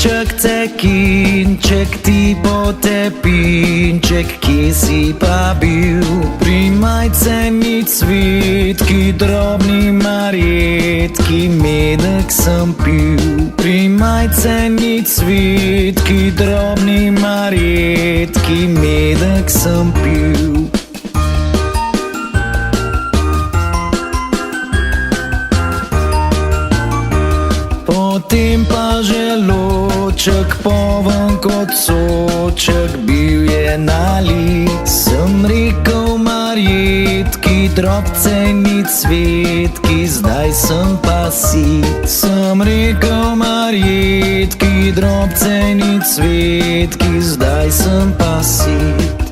Loček tekinček, ti potepinček, kje si pa bil? Pri majceni cvetki, drobni marjetki, medek sem pil. Pri majceni cvetki, drobni marjetki, medek sem pil. Potem pa želoček, poln kot soček, bil je nalit. Sem rekel marjetki, drobceni cvetki, zdaj sem pa sit. Sem rekel marjetki, drobceni cvetki, zdaj sem pa sit.